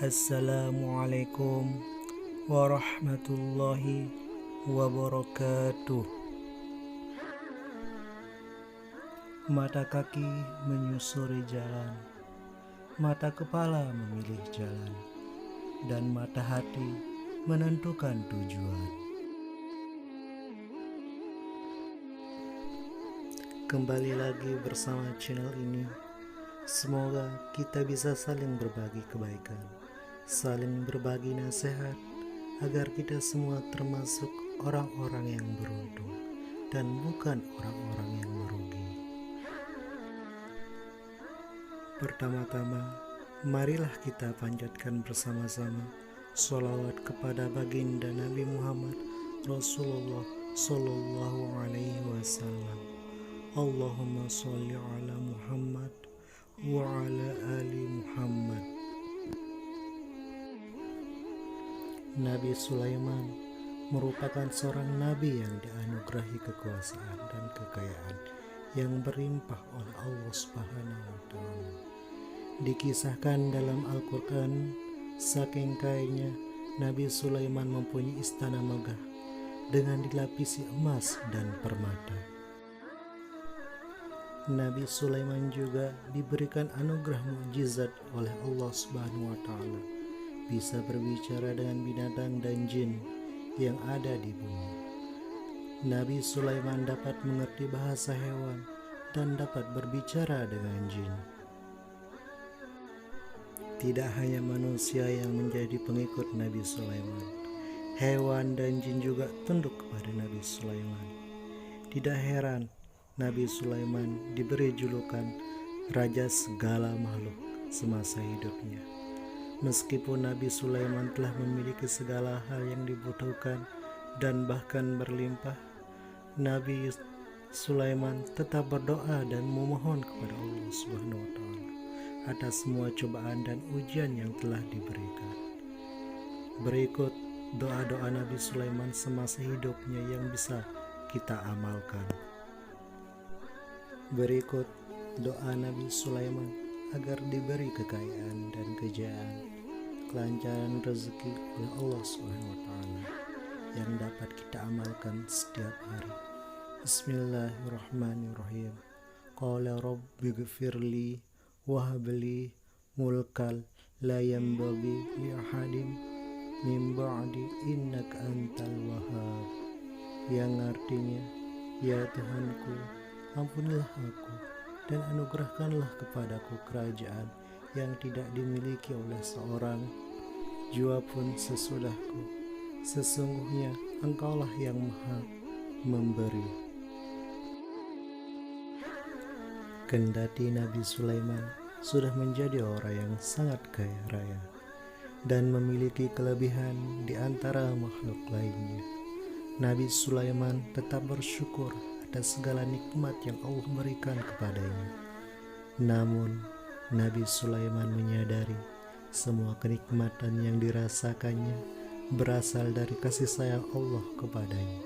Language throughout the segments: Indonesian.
Assalamualaikum warahmatullahi wabarakatuh. Mata kaki menyusuri jalan, mata kepala memilih jalan, dan mata hati menentukan tujuan. Kembali lagi bersama channel ini. Semoga kita bisa saling berbagi kebaikan, saling berbagi nasihat, agar kita semua termasuk orang-orang yang beruntung dan bukan orang-orang yang merugi. Pertama-tama, marilah kita panjatkan bersama-sama sholawat kepada baginda Nabi Muhammad Rasulullah Sallallahu Alaihi Wasallam. Allahumma sholli ala Muhammad wa ala ali Muhammad. Nabi Sulaiman merupakan seorang nabi yang dianugerahi kekuasaan dan kekayaan yang berlimpah oleh Allah Subhanahu wa taala. Dikisahkan dalam Al-Qur'an, saking kayanya Nabi Sulaiman mempunyai istana megah dengan dilapisi emas dan permata. Nabi Sulaiman juga diberikan anugerah mukjizat oleh Allah Subhanahu wa taala, bisa berbicara dengan binatang dan jin yang ada di bumi. Nabi Sulaiman dapat mengerti bahasa hewan dan dapat berbicara dengan jin. Tidak hanya manusia yang menjadi pengikut Nabi Sulaiman, hewan dan jin juga tunduk kepada Nabi Sulaiman. Tidak heran Nabi Sulaiman diberi julukan Raja segala makhluk semasa hidupnya. Meskipun Nabi Sulaiman telah memiliki segala hal yang dibutuhkan dan bahkan berlimpah, Nabi Sulaiman tetap berdoa dan memohon kepada Allah Subhanahu wa taala atas semua cobaan dan ujian yang telah diberikan. Berikut doa-doa Nabi Sulaiman semasa hidupnya yang bisa kita amalkan. Berikut doa Nabi Sulaiman agar diberi kekayaan dan kejayaan, kelancaran rezeki oleh Allah Subhanahu wa taala yang dapat kita amalkan setiap hari. Bismillahirrahmanirrahim. Qala rabbighfirli wahabli mulkal la yanbaghi li ahadin min ba'di innaka antal wahhab, yang artinya, ya Tuhanku, ampunilah aku dan anugerahkanlah kepadaku kerajaan yang tidak dimiliki oleh seorang jua pun sesudahku. Sesungguhnya Engkaulah yang Maha Memberi. Kendati Nabi Sulaiman sudah menjadi orang yang sangat kaya raya dan memiliki kelebihan di antara makhluk lainnya, Nabi Sulaiman tetap bersyukur atas segala nikmat yang Allah berikan kepadanya. Namun, Nabi Sulaiman menyadari semua kenikmatan yang dirasakannya berasal dari kasih sayang Allah kepadanya,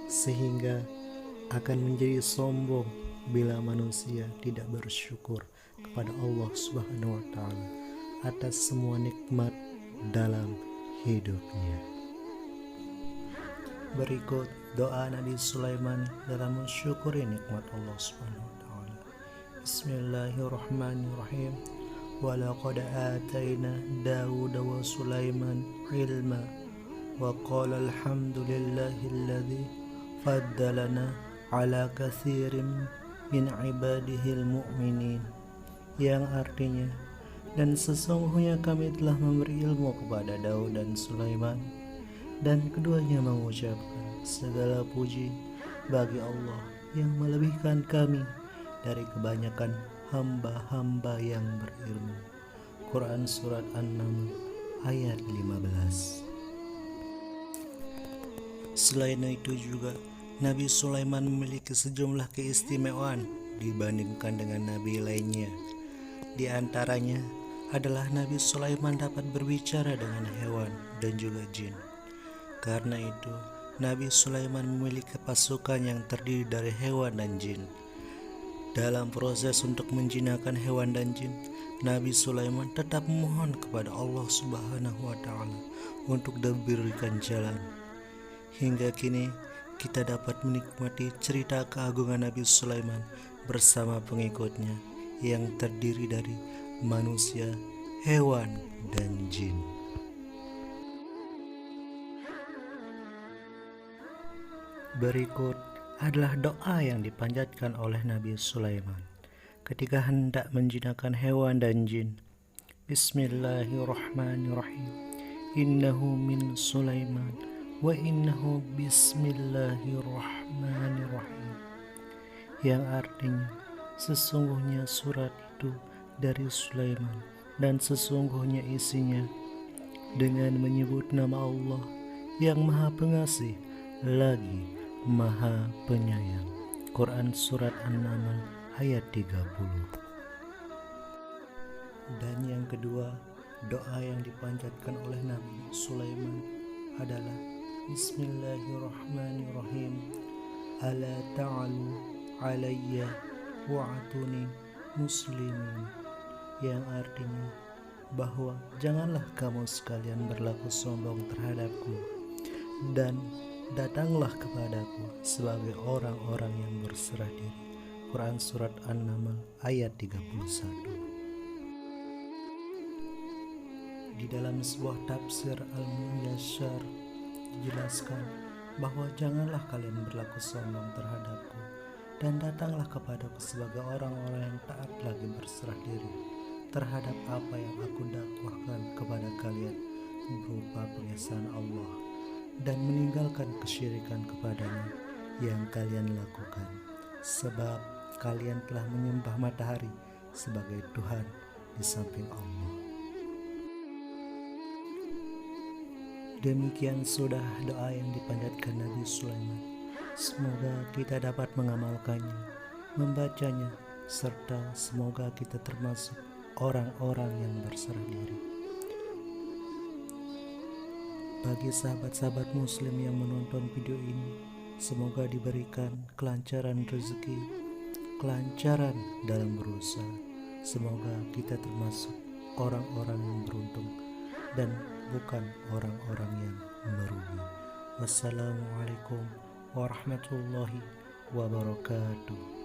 sehingga akan menjadi sombong bila manusia tidak bersyukur kepada Allah Subhanahu wa taala atas semua nikmat dalam hidupnya. Berikut doa Nabi Sulaiman dalam mensyukuri nikmat Allah Subhanahu wa taala. Bismillahirrahmanirrahim. Wa laqad atayna Dawuda wa Sulaiman ilma wa qala alhamdulillahilladzi faddalana ala katsirin min ibadihil mu'minin, yang artinya, dan sesungguhnya kami telah memberi ilmu kepada Daud dan Sulaiman, dan keduanya mengucapkan segala puji bagi Allah yang melebihkan kami dari kebanyakan hamba-hamba yang berilmu. Quran Surat An-Naml ayat 15. Selain itu juga, Nabi Sulaiman memiliki sejumlah keistimewaan dibandingkan dengan nabi lainnya. Di antaranya adalah Nabi Sulaiman dapat berbicara dengan hewan dan juga jin. Karena itu, Nabi Sulaiman memiliki pasukan yang terdiri dari hewan dan jin. Dalam proses untuk menjinakkan hewan dan jin, Nabi Sulaiman tetap memohon kepada Allah Subhanahu wa Ta'ala untuk diberikan jalan. Hingga kini kita dapat menikmati cerita keagungan Nabi Sulaiman bersama pengikutnya yang terdiri dari manusia, hewan, dan jin. Berikut adalah doa yang dipanjatkan oleh Nabi Sulaiman ketika hendak menjinakkan hewan dan jin. Bismillahirrahmanirrahim. Innahu min Sulaiman wa innahu bismillahirrahmanirrahim. Yang artinya, sesungguhnya surat itu dari Sulaiman dan sesungguhnya isinya dengan menyebut nama Allah yang Maha Pengasih lagi Maha Penyayang. Quran Surat An-Naml ayat 30. Dan yang kedua, doa yang dipanjatkan oleh Nabi Sulaiman adalah Bismillahirrahmanirrahim. Ala ta'alu alayya wa'atuni muslimin. Yang artinya bahwa janganlah kamu sekalian berlaku sombong terhadapku dan datanglah kepadaku sebagai orang-orang yang berserah diri. Quran Surat An-Naml ayat 31. Di dalam sebuah tafsir Al-Muyassar dijelaskan bahwa janganlah kalian berlaku sombong terhadapku dan datanglah kepadaku sebagai orang-orang yang taat lagi berserah diri terhadap apa yang aku dakwahkan kepada kalian berupa pengesahan Allah dan meninggalkan kesyirikan kepadanya yang kalian lakukan, sebab kalian telah menyembah matahari sebagai Tuhan di samping Allah. Demikian sudah doa yang dipanjatkan Nabi Sulaiman. Semoga kita dapat mengamalkannya, membacanya, serta semoga kita termasuk orang-orang yang berserah diri. Bagi sahabat-sahabat muslim yang menonton video ini, semoga diberikan kelancaran rezeki, kelancaran dalam berusaha. Semoga kita termasuk orang-orang yang beruntung dan bukan orang-orang yang merugi. Wassalamualaikum warahmatullahi wabarakatuh.